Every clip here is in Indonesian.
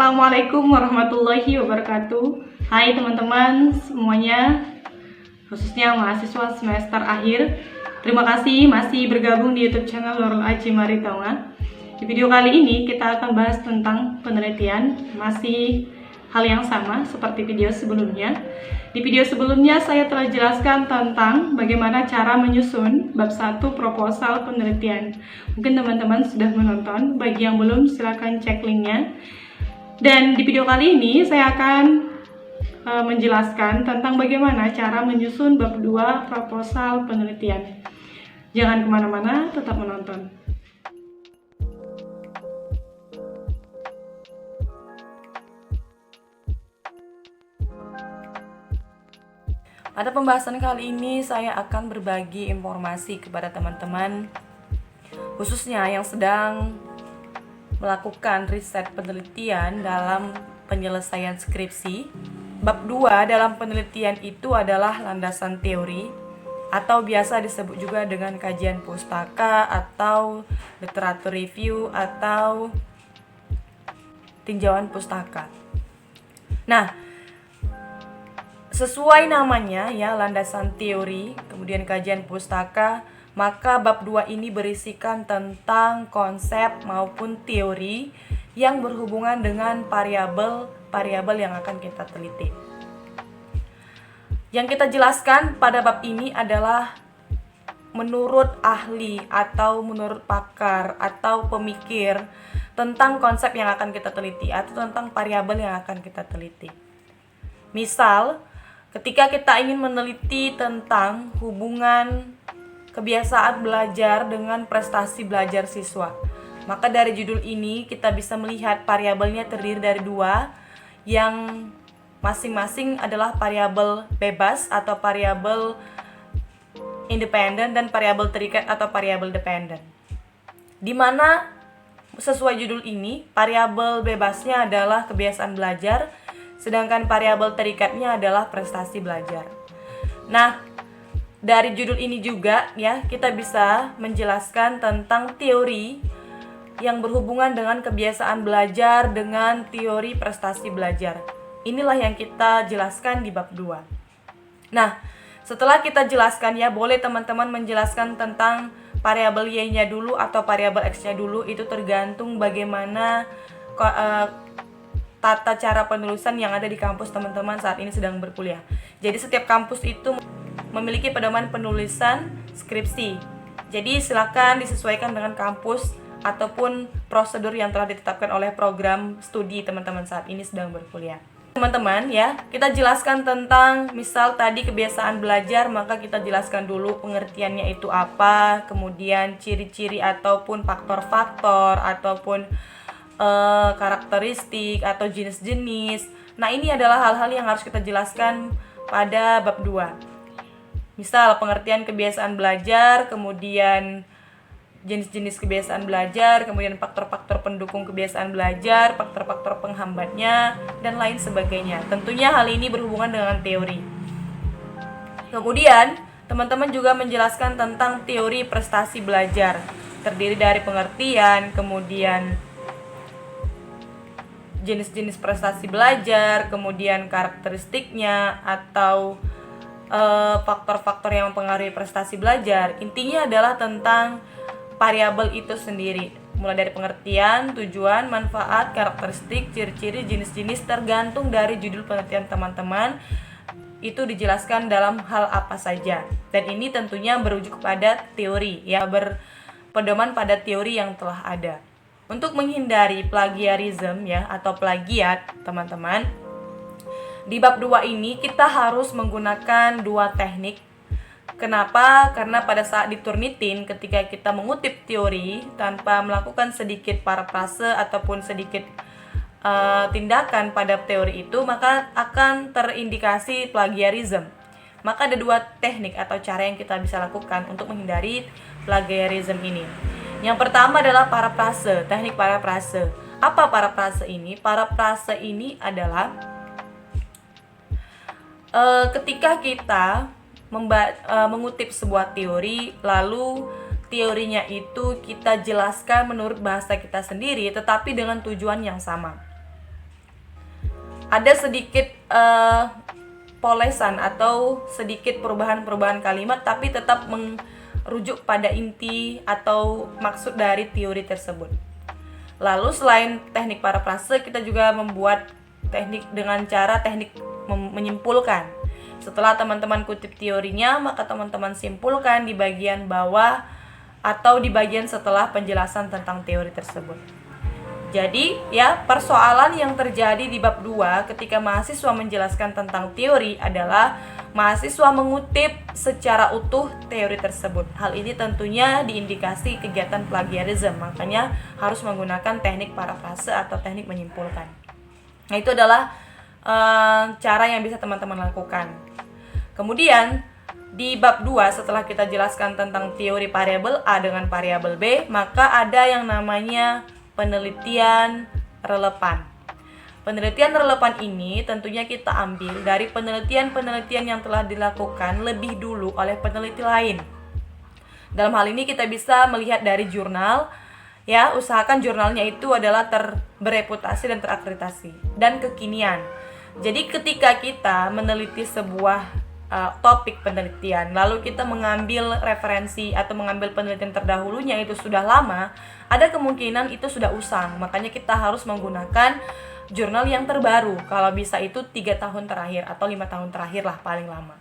Assalamualaikum warahmatullahi wabarakatuh. Hai teman-teman semuanya, khususnya mahasiswa semester akhir. Terima kasih masih bergabung di YouTube channel Nurul Aji Maritonga. Di video kali ini kita akan bahas tentang penelitian, masih hal yang sama seperti video sebelumnya. Di video sebelumnya saya telah jelaskan tentang bagaimana cara menyusun bab 1 proposal penelitian. Mungkin teman-teman sudah menonton, bagi yang belum silakan cek linknya. Dan di video kali ini saya akan menjelaskan tentang bagaimana cara menyusun bab 2 proposal penelitian. Jangan kemana-mana, tetap menonton. Pada pembahasan kali ini saya akan berbagi informasi kepada teman-teman, khususnya yang sedang melakukan riset penelitian dalam penyelesaian skripsi. Bab 2 dalam penelitian itu adalah landasan teori atau biasa disebut juga dengan kajian pustaka atau literatur review atau tinjauan pustaka. Nah, sesuai namanya ya, landasan teori, kemudian kajian pustaka, maka bab 2 ini berisikan tentang konsep maupun teori yang berhubungan dengan variabel yang akan kita teliti. Yang kita jelaskan pada bab ini adalah menurut ahli atau menurut pakar atau pemikir tentang konsep yang akan kita teliti atau tentang variabel yang akan kita teliti. Misal, ketika kita ingin meneliti tentang hubungan kebiasaan belajar dengan prestasi belajar siswa, maka dari judul ini kita bisa melihat variabelnya terdiri dari 2, yang masing-masing adalah variabel bebas atau variabel independen dan variabel terikat atau variabel dependen. Di mana sesuai judul ini, variabel bebasnya adalah kebiasaan belajar, sedangkan variabel terikatnya adalah prestasi belajar. Nah, dari judul ini juga ya, kita bisa menjelaskan tentang teori yang berhubungan dengan kebiasaan belajar dengan teori prestasi belajar. Inilah yang kita jelaskan di bab 2. Nah, setelah kita jelaskan ya, boleh teman-teman menjelaskan tentang variabel Y-nya dulu atau variabel X-nya dulu, itu tergantung bagaimana tata cara penulisan yang ada di kampus teman-teman saat ini sedang berkuliah. Jadi setiap kampus itu memiliki pedoman penulisan skripsi. Jadi silakan disesuaikan dengan kampus ataupun prosedur yang telah ditetapkan oleh program studi teman-teman saat ini sedang berkuliah. Teman-teman ya, kita jelaskan tentang misal tadi kebiasaan belajar, maka kita jelaskan dulu pengertiannya itu apa, kemudian ciri-ciri ataupun faktor-faktor ataupun karakteristik atau jenis-jenis. Nah, ini adalah hal-hal yang harus kita jelaskan pada bab 2. Misal pengertian kebiasaan belajar, kemudian jenis-jenis kebiasaan belajar, kemudian faktor-faktor pendukung kebiasaan belajar, faktor-faktor penghambatnya, dan lain sebagainya. Tentunya hal ini berhubungan dengan teori. Kemudian, teman-teman juga menjelaskan tentang teori prestasi belajar. Terdiri dari pengertian, kemudian jenis-jenis prestasi belajar, kemudian karakteristiknya atau faktor-faktor yang mempengaruhi prestasi belajar. Intinya adalah tentang variabel itu sendiri, mulai dari pengertian, tujuan, manfaat, karakteristik, ciri-ciri, jenis-jenis, tergantung dari judul penelitian teman-teman itu dijelaskan dalam hal apa saja. Dan ini tentunya berujuk kepada teori ya, berpedoman pada teori yang telah ada. Untuk menghindari plagiarisme ya atau plagiat, teman-teman, di bab 2 ini kita harus menggunakan 2 teknik. Kenapa? Karena pada saat di Turnitin, ketika kita mengutip teori tanpa melakukan sedikit parafrase ataupun sedikit tindakan pada teori itu, maka akan terindikasi plagiarisme. Maka ada 2 teknik atau cara yang kita bisa lakukan untuk menghindari plagiarisme ini. Yang pertama adalah parafrase, teknik parafrase. Apa parafrase ini? Parafrase ini adalah ketika kita mengutip sebuah teori, lalu teorinya itu kita jelaskan menurut bahasa kita sendiri, tetapi dengan tujuan yang sama. ada sedikit polesan atau sedikit perubahan-perubahan kalimat, tapi tetap merujuk pada inti atau maksud dari teori tersebut. Lalu selain teknik parafrase, kita juga membuat teknik dengan cara teknik menyimpulkan. Setelah teman-teman kutip teorinya, maka teman-teman simpulkan di bagian bawah atau di bagian setelah penjelasan tentang teori tersebut. Jadi, ya, persoalan yang terjadi di bab 2 ketika mahasiswa menjelaskan tentang teori adalah mahasiswa mengutip secara utuh teori tersebut. Hal ini tentunya diindikasi kegiatan plagiarisme, makanya harus menggunakan teknik parafrase atau teknik menyimpulkan. Nah, itu adalah cara yang bisa teman-teman lakukan. Kemudian, di bab 2 setelah kita jelaskan tentang teori variabel A dengan variabel B, maka ada yang namanya penelitian relevan. Penelitian relevan ini tentunya kita ambil dari penelitian-penelitian yang telah dilakukan lebih dulu oleh peneliti lain. Dalam hal ini kita bisa melihat dari jurnal, ya, usahakan jurnalnya itu adalah bereputasi dan terakreditasi dan kekinian. Jadi ketika kita meneliti sebuah topik penelitian, lalu kita mengambil referensi atau mengambil penelitian terdahulunya itu sudah lama, ada kemungkinan itu sudah usang. Makanya kita harus menggunakan jurnal yang terbaru. Kalau bisa itu 3 tahun terakhir atau 5 tahun terakhir lah paling lama.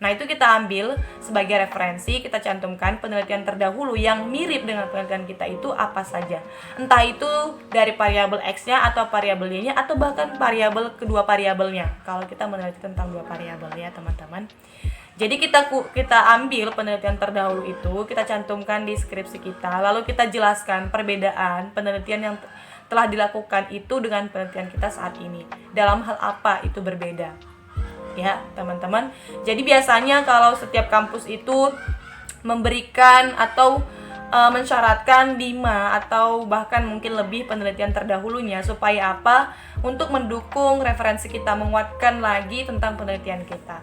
Nah, itu kita ambil sebagai referensi, kita cantumkan penelitian terdahulu yang mirip dengan penelitian kita itu apa saja. Entah itu dari variabel X-nya atau variabel Y-nya atau bahkan variabel kedua variabelnya. Kalau kita meneliti tentang 2 variabel, ya teman-teman. Jadi kita ambil penelitian terdahulu itu, kita cantumkan di skripsi kita, lalu kita jelaskan perbedaan penelitian yang telah dilakukan itu dengan penelitian kita saat ini. Dalam hal apa itu berbeda? Ya, teman-teman. Jadi biasanya kalau setiap kampus itu memberikan atau mensyaratkan 5 atau bahkan mungkin lebih penelitian terdahulunya, supaya apa? Untuk mendukung referensi kita, menguatkan lagi tentang penelitian kita.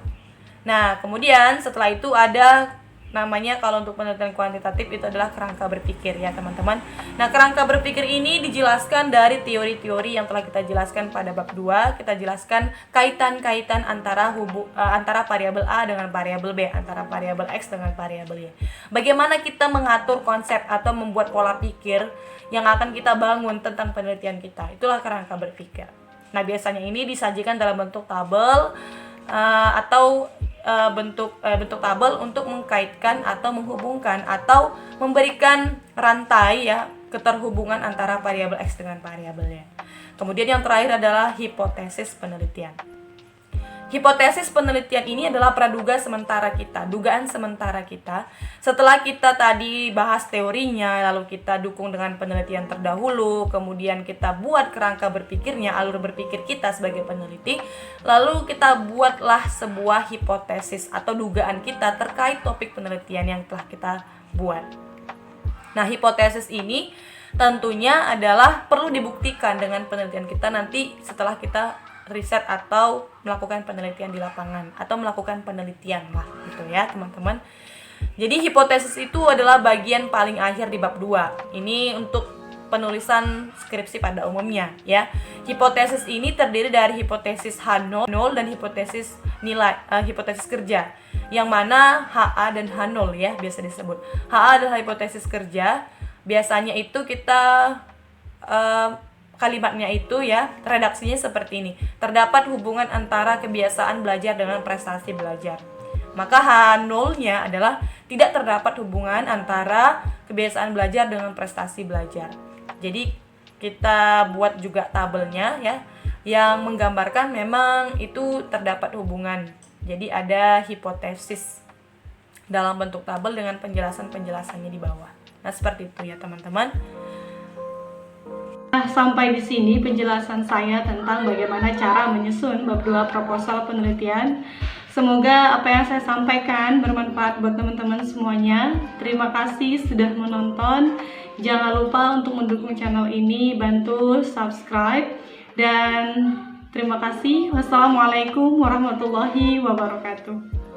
Nah, kemudian setelah itu ada namanya, kalau untuk penelitian kuantitatif itu adalah kerangka berpikir, ya teman-teman. Nah, kerangka berpikir ini dijelaskan dari teori-teori yang telah kita jelaskan pada bab 2. Kita jelaskan kaitan-kaitan antara variabel A dengan variabel B, antara variabel X dengan variabel Y. Bagaimana kita mengatur konsep atau membuat pola pikir yang akan kita bangun tentang penelitian kita. Itulah kerangka berpikir. Nah, biasanya ini disajikan dalam bentuk tabel atau bentuk tabel untuk mengkaitkan atau menghubungkan atau memberikan rantai, ya, keterhubungan antara variabel X dengan variabelnya. Kemudian yang terakhir adalah hipotesis penelitian. Hipotesis penelitian ini adalah praduga sementara kita, dugaan sementara kita. Setelah kita tadi bahas teorinya, lalu kita dukung dengan penelitian terdahulu, kemudian kita buat kerangka berpikirnya, alur berpikir kita sebagai peneliti, lalu kita buatlah sebuah hipotesis atau dugaan kita terkait topik penelitian yang telah kita buat. Nah, hipotesis ini tentunya adalah perlu dibuktikan dengan penelitian kita nanti setelah kita riset atau melakukan penelitian di lapangan atau melakukan penelitian lah gitu, ya teman-teman. Jadi hipotesis itu adalah bagian paling akhir di bab 2. Ini untuk penulisan skripsi pada umumnya, ya. Hipotesis ini terdiri dari hipotesis H0 dan hipotesis nilai, hipotesis kerja, yang mana HA dan H0, ya, biasa disebut. HA adalah hipotesis kerja. Biasanya itu kita kalimatnya itu, ya, redaksinya seperti ini. Terdapat hubungan antara kebiasaan belajar dengan prestasi belajar. Maka H0-nya adalah tidak terdapat hubungan antara kebiasaan belajar dengan prestasi belajar. Jadi kita buat juga tabelnya, ya, yang menggambarkan memang itu terdapat hubungan. Jadi ada hipotesis dalam bentuk tabel dengan penjelasan-penjelasannya di bawah. Nah, seperti itu, ya teman-teman. Nah, sampai di sini penjelasan saya tentang bagaimana cara menyusun bab 2 proposal penelitian. Semoga apa yang saya sampaikan bermanfaat buat teman-teman semuanya. Terima kasih sudah menonton. Jangan lupa untuk mendukung channel ini, bantu subscribe, dan terima kasih. Wassalamualaikum warahmatullahi wabarakatuh.